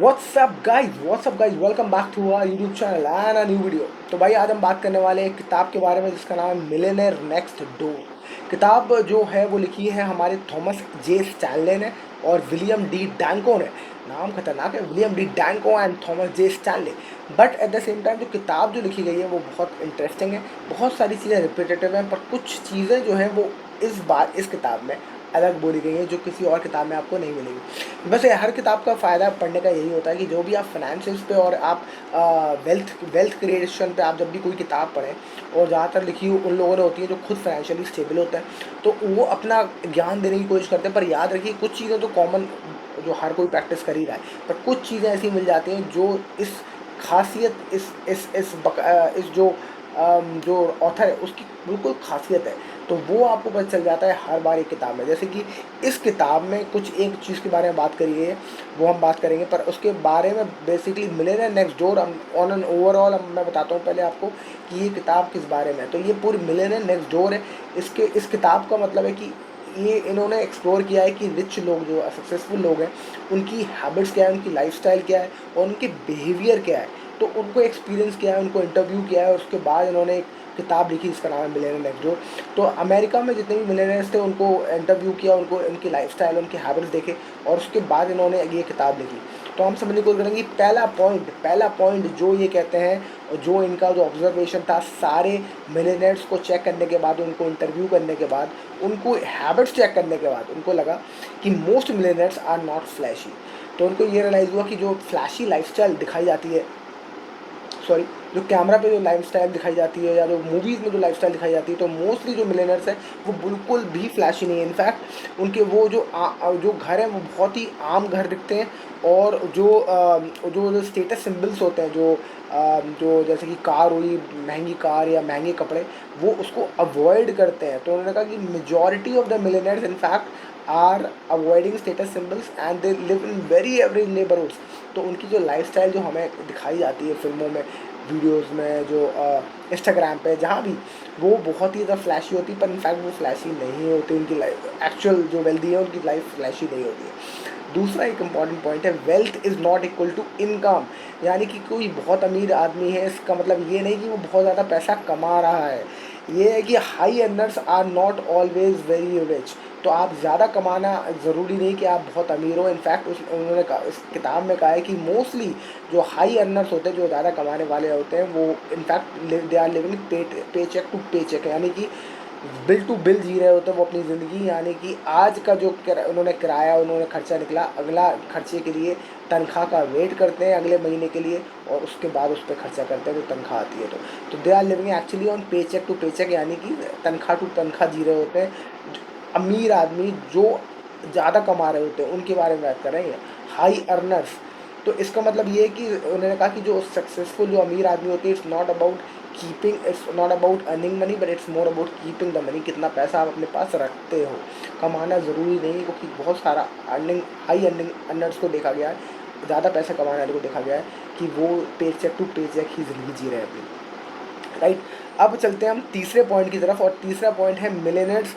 WhatsApp guys welcome back to our YouTube channel and a new video. तो भाई आज हम बात करने वाले हैं एक किताब के बारे में जिसका नाम है मिलियनेयर नेक्स्ट डोर। किताब जो है वो लिखी है हमारे थॉमस जे स्टैनले ने और विलियम डी डैंको ने। नाम खतरनाक है, William D Danko and Thomas J Stanley. But at the same time जो किताब जो लिखी गई है वो बहुत इंटरेस्टिंग है। बहुत सारी चीज़ें रिपीटेटिव हैं पर कुछ चीज़ें जो हैं वो इस बार इस किताब में अलग बोली गई हैं जो किसी और किताब में आपको नहीं मिलेगी। वैसे हर किताब का फ़ायदा पढ़ने का यही होता है कि जो भी आप फाइनेंशियल्स पे और आप वेल्थ क्रिएशन पे आप जब भी कोई किताब पढ़ें, और ज़्यादातर लिखी उन लोगों ने होती है जो खुद फाइनेंशियली स्टेबल होते हैं, तो वो अपना ज्ञान देने की कोशिश करते हैं। पर याद रखिए कुछ चीज़ें तो कॉमन जो हर कोई प्रैक्टिस कर ही रहा है, पर कुछ चीज़ें ऐसी मिल जाती हैं जो इस खासियत जो ऑथर है उसकी बिल्कुल खासियत है। तो वो आपको पता चल जाता है हर बार एक किताब में। जैसे कि इस किताब में कुछ एक चीज़ के बारे में बात करी है, वो हम बात करेंगे, पर उसके बारे में basically millionaire next door on an overall मैं बताता हूँ पहले आपको कि ये किताब किस बारे में है। तो ये पूरी मिलियनेयर नेक्स्ट डोर है। इस किताब का मतलब है कि ये इन्होंने एक्सप्लोर किया है कि रिच लोग जो सक्सेसफुल लोग हैं उनकी हैबिट्स क्या है, उनकी लाइफस्टाइल क्या है और उनके बिहेवियर क्या है। तो उनको एक्सपीरियंस किया है, उनको इंटरव्यू किया है और उसके बाद इन्होंने एक किताब लिखी जिसका नाम है मिलियनेयर नेक्स्ट डोर। तो अमेरिका में जितने भी मिलियनेयर्स थे उनको इंटरव्यू किया, उनको उनकी लाइफस्टाइल उनके हैबिट्स देखे और उसके बाद इन्होंने ये किताब लिखी। तो हम समझने की कोशिश करेंगे पहला पॉइंट जो ये कहते हैं और जो इनका जो ऑब्जर्वेशन था सारे मिलियनेयर्स को चेक करने के बाद, उनको इंटरव्यू करने के बाद, उनको हैबिट्स चेक करने के बाद उनको लगा कि most millionaires are not flashy. तो उनको ये रियलाइज़ हुआ कि जो फ्लैशी लाइफस्टाइल दिखाई जाती है, सॉरी, जो कैमरा पे जो लाइफस्टाइल दिखाई जाती है या जो मूवीज़ में जो लाइफस्टाइल दिखाई जाती है, तो मोस्टली जो मिलियनर्स हैं वो बिल्कुल भी फ्लैशी नहीं है। इनफैक्ट उनके वो जो घर हैं वो बहुत ही आम घर दिखते हैं। और जो स्टेटस सिंबल्स होते हैं, जो जैसे कि कार हुई, महंगी कार या महंगे कपड़े, वो उसको अवॉइड करते हैं। तो उन्होंने कहा कि majority of the millionaires in fact are avoiding status symbols and they live in very average neighbourhoods. तो उनकी जो लाइफस्टाइल जो हमें दिखाई जाती है फिल्मों में, वीडियोस में, जो इंस्टाग्राम पे, जहाँ भी, वो बहुत ही ज़्यादा फ्लैशी होती है, पर इनफैक्ट वो फ्लैशी नहीं होती। उनकी लाइफ एक्चुअल जो वेल्दी है उनकी लाइफ फ्लैशी नहीं होती है। दूसरा एक इम्पॉर्टेंट पॉइंट है, wealth is not equal to income. यानी कि कोई बहुत अमीर आदमी है इसका मतलब ये नहीं कि वो बहुत ज़्यादा पैसा कमा रहा है। ये है कि high earners are not always very rich. तो आप ज़्यादा कमाना ज़रूरी नहीं कि आप बहुत अमीर हो। इनफैक्ट उन्होंने कहा, इस किताब में कहा है कि मोस्टली जो हाई अर्नर्स होते हैं, जो ज़्यादा कमाने वाले होते हैं, वो इनफैक्ट दे आर लिविंग पे चेक टू पे चेक, यानी कि बिल टू बिल जी रहे होते हैं वो अपनी ज़िंदगी। यानी कि आज का जो उन्होंने किराया, उन्होंने खर्चा निकला, अगला खर्चे के लिए तनख्वाह का वेट करते हैं अगले महीने के लिए, और उसके बाद उस पर खर्चा करते हैं जो तनख्वाह आती है। तो they are living actually on pay check to pay check, यानी कि तनख्वाह टू तनख्वाह जी रहे होते हैं। अमीर आदमी जो ज़्यादा कमा रहे होते हैं उनके बारे में बात कर रहे हैं, हाई अर्नर्स। तो इसका मतलब ये है कि उन्होंने कहा कि जो सक्सेसफुल जो अमीर आदमी होते हैं, it's not about earning money but it's more about keeping the money. कितना पैसा आप अपने पास रखते हो, कमाना ज़रूरी नहीं है, क्योंकि बहुत सारा हाई अर्निंग अर्नर्स को देखा गया है, ज़्यादा पैसा कमाने वाले को देखा गया है कि वो पे चेक टू पे चेक ही ज़िंदगी जी रहे हैं अपनी, राइट। अब चलते हैं हम तीसरे पॉइंट की तरफ, और तीसरा पॉइंट है मिलियनेयर्स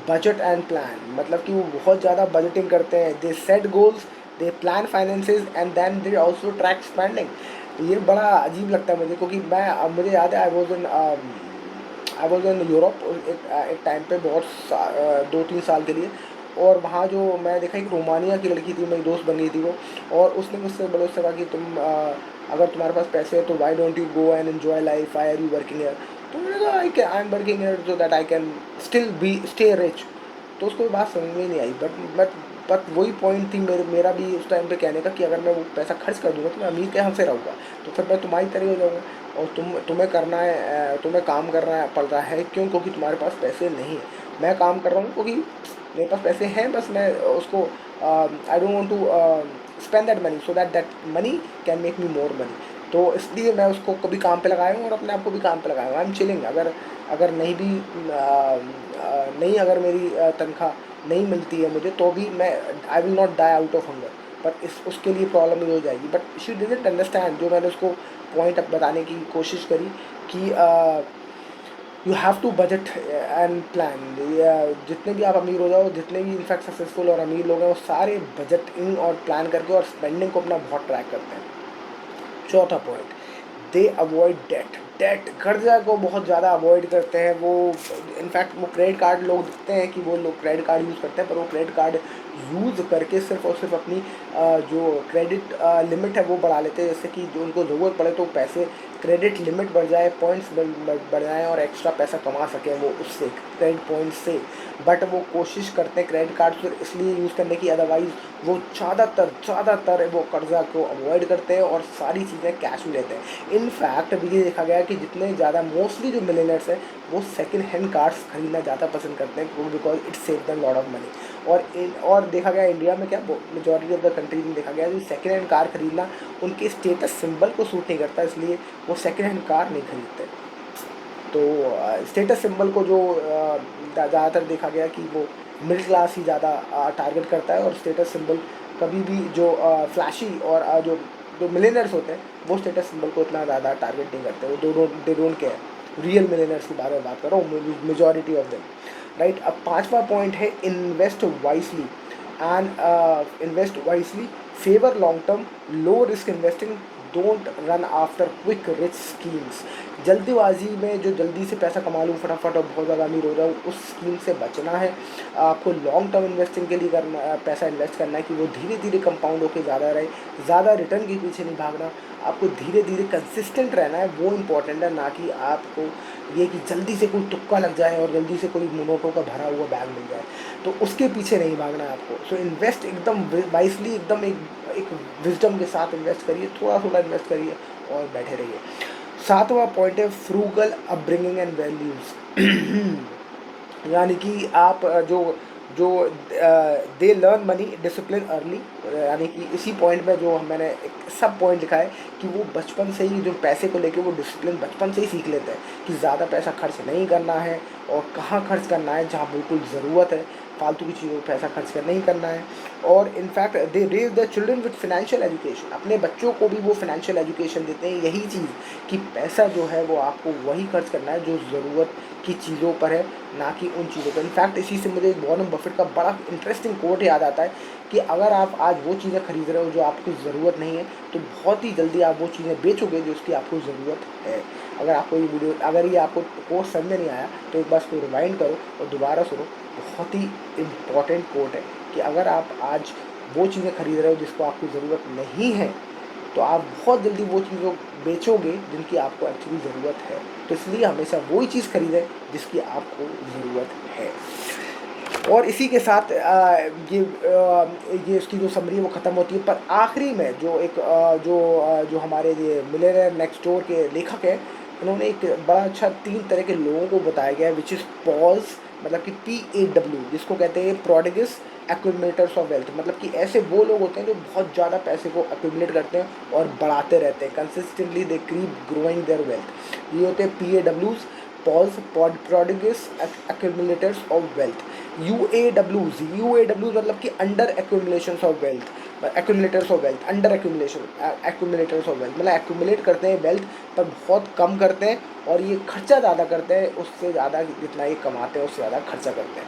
बजट एंड प्लान। मतलब कि वो बहुत ज़्यादा बजटिंग करते हैं, they set goals, they plan finances and then they also track spending. ये बड़ा अजीब लगता है मुझे, क्योंकि मुझे याद है आई वॉज इन यूरोप एक टाइम पे, 2-3 साल के लिए। और वहाँ जो मैं देखा, एक रोमानिया की लड़की थी, मेरी दोस्त बन गई थी वो, और उसने मुझसे बड़े उससे कहा कि अगर तुम्हारे पास पैसे है तो why don't you go and enjoy life, why are you working here. तो मैंने कहा I am working here so that I can still be stay rich. तो उसको ये बात समझ में नहीं आई, बट वही पॉइंट थी मेरा भी उस टाइम पे कहने का कि अगर मैं वो पैसा खर्च कर दूँगा तो मैं अमीर कहाँ से रहूँगा, तो फिर मैं तुम्हारी तरह हो जाऊँगा। और तुम्हें करना है, तुम्हें काम करना पड़ रहा है क्यों? क्योंकि तुम्हारे पास पैसे नहीं है। मैं काम कर रहा हूँ क्योंकि मेरे पास पैसे हैं, बस मैं उसको I don't want to spend that money so that money can make me more money. तो इसलिए मैं उसको कभी काम पे लगाया हूँ और अपने आप को भी काम पे लगाया हूँ। I am chilling. अगर अगर नहीं भी नहीं अगर मेरी तनख्वाह नहीं मिलती है मुझे, तो भी मैं I will not die out of hunger. पर उसके लिए प्रॉब्लम ये हो जाएगी। But she didn't understand. जो मैंने उसको पॉइंट अब बताने की कोशिश करी कि you have to budget and plan. जितने भी आप अमीर हो जाओ, जितने भी इनफैक्ट सक्सेसफुल और अमीर लोग हैं, वो सारे बजटिंग और प्लान करके और स्पेंडिंग को अपना बहुत ट्रैक करते हैं। चौथा point, they avoid debt. Debt, कर्जा को बहुत ज़्यादा अवॉइड करते हैं वो। इनफैक्ट वो क्रेडिट कार्ड, लोग दिखते हैं कि वो लोग क्रेडिट कार्ड यूज़ करते हैं, पर वो क्रेडिट कार्ड यूज़ करके सिर्फ और सिर्फ अपनी जो क्रेडिट लिमिट है वो बढ़ा लेते हैं, जैसे कि जो उनको ज़रूरत पड़े तो पैसे, क्रेडिट लिमिट बढ़ जाए, पॉइंट्स बढ़ जाएँ और एक्स्ट्रा पैसा कमा सकें वो उससे, क्रेडिट पॉइंट्स से। बट वो कोशिश करते हैं क्रेडिट कार्ड फिर इसलिए यूज़ करने की, अदरवाइज़ वो ज़्यादातर वो कर्जा को अवॉइड करते हैं और सारी चीज़ें कैश में लेते हैं। इनफैक्ट अभी ये देखा गया है कि जितने ज़्यादा मोस्टली जो मिलियनर्स हैं वो सेकंड हैंड कार्स खरीदना ज़्यादा पसंद करते हैं, because it save them lot of money. और देखा गया इंडिया में, क्या मेजॉरिटी ऑफ द कंट्रीज में देखा गया है कि सेकंड हैंड कार खरीदना उनके स्टेटस सिंबल को सूट नहीं करता, इसलिए वो सेकंड हैंड कार नहीं खरीदते। तो स्टेटस सिंबल को जो ज़्यादातर देखा गया कि वो मिडिल क्लास ही ज़्यादा टारगेट करता है, और स्टेटस सिंबल कभी भी जो फ्लैशी और जो जो मिलियनर्स होते हैं वो स्टेटस सिंबल को इतना ज़्यादा टारगेट नहीं करते, वो they don't care. Real millionaires के बारे में बात कर रहा हूँ, मेजॉरिटी ऑफ देम, राइट। अब पांचवा पॉइंट है invest wisely invest wisely, favour long term, low risk investing, don't run after quick rich schemes. जल्दीबाजी में जो जल्दी से पैसा कमा लूँ फटाफट और बहुत ज़्यादा अमीर हो जाऊँ, उस स्कीम से बचना है। आपको लॉन्ग टर्म इन्वेस्टिंग के लिए पैसा इन्वेस्ट करना है कि वो धीरे धीरे कंपाउंड होकर ज़्यादा रहे, ज़्यादा रिटर्न के पीछे नहीं भागना। आपको धीरे धीरे कंसिस्टेंट रहना है, वो इम्पॉर्टेंट है, ना कि आपको ये कि जल्दी से कोई तुक्का लग जाए और जल्दी से कोई नोटों का भरा हुआ बैग मिल जाए, तो उसके पीछे नहीं भागना है आपको। सो इन्वेस्ट एकदम वाइसली, एकदम एक विजडम के साथ इन्वेस्ट करिए, थोड़ा थोड़ा इन्वेस्ट करिए और बैठे रहिए। सातवां पॉइंट है फ्रूगल अपब्रिंगिंग एंड वैल्यूज़। यानी कि आप जो जो they learn money discipline early, यानी कि इसी पॉइंट में जो मैंने एक सब पॉइंट लिखा है कि वो बचपन से ही जो पैसे को लेके वो डिसिप्लिन बचपन से ही सीख लेते हैं कि ज़्यादा पैसा खर्च नहीं करना है और कहाँ खर्च करना है, जहाँ बिल्कुल ज़रूरत है, फालतू की चीज़ों पर पैसा खर्च कर नहीं करना है। और in fact they raise the children with financial education, अपने बच्चों को भी वो फिनेंशियल एजुकेशन देते हैं, यही चीज़ कि पैसा जो है वो आपको वही खर्च करना है जो ज़रूरत की चीज़ों पर है, ना कि उन चीज़ों पर। इनफैक्ट इसी से मुझे वॉरेन बफेट का बड़ा इंटरेस्टिंग कोट याद आता है कि अगर आप आज वो चीज़ें खरीद रहे हो जो आपको ज़रूरत नहीं है, तो बहुत ही जल्दी आप वो चीज़ें बेचोगे जो उसकी आपको ज़रूरत है। अगर आपको ये वीडियो, अगर ये आपको कोट समझ नहीं आया तो एक बार इसको रिवाइंड करो और दोबारा सुनो। बहुत ही इम्पॉर्टेंट कोट है कि अगर आप आज वो चीज़ें खरीद रहे हो जिसको आपकी ज़रूरत नहीं है, तो आप बहुत जल्दी वो चीज़ों बेचोगे जिनकी आपको एक्चुअली ज़रूरत है। तो इसलिए हमेशा वही चीज़ खरीदें जिसकी आपको ज़रूरत है। और इसी के साथ ये इसकी जो समरी है वो ख़त्म होती है, पर आखिरी में जो एक जो हमारे ये मिलियनेयर नेक्स्ट डोर के लेखक हैं, उन्होंने एक बड़ा अच्छा 3 तरह के लोगों को बताया गया है, विच इज़ पॉज, मतलब कि PAW, जिसको कहते हैं प्रोडिगस एक्यूमुलेटर्स ऑफ वेल्थ। मतलब कि ऐसे वो लोग होते हैं जो बहुत ज़्यादा पैसे को एक्यूमुलेट करते हैं और बढ़ाते रहते हैं, consistently they keep growing their wealth. ये होते हैं PAWs, paws, prodigious accumulators of wealth. UAWs मतलब कि under accumulation of wealth, accumulators of wealth, under accumulators of wealth, मतलब एक्यूमुलेट करते हैं वेल्थ पर बहुत कम करते हैं, और ये खर्चा ज़्यादा करते हैं, उससे ज़्यादा जितना ये कमाते हैं उससे ज़्यादा खर्चा करते हैं।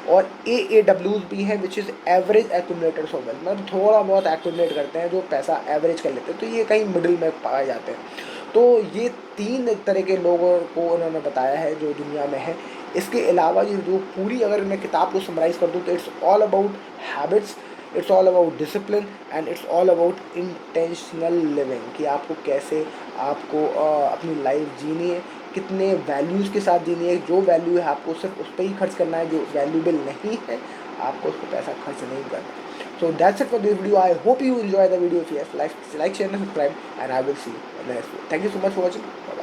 और AAWs भी है, which is average एक्यूमुलेटर्स of wealth, मतलब थोड़ा बहुत एक्यूमुलेट करते हैं, जो पैसा एवरेज कर लेते हैं, तो ये कहीं मिडिल में पाए जाते हैं। तो ये 3 तरह के लोगों को उन्होंने बताया है जो दुनिया में है। इसके अलावा ये जो पूरी, अगर मैं किताब को समराइज़ कर दूँ, तो it's all about habits, it's all about discipline and it's all about intentional living, कि आपको कैसे आपको अपनी लाइफ जीनी है, कितने वैल्यूज़ के साथ जीनी है। जो वैल्यू है आपको सिर्फ उस पर ही खर्च करना है, जो वैल्यूबल नहीं है आपको उस पर पैसा खर्च नहीं करना। So that's it for this video. I hope you enjoy the video. If yes, like, share, and subscribe, and I will see you in the next video. Thank you so much for watching. Bye bye.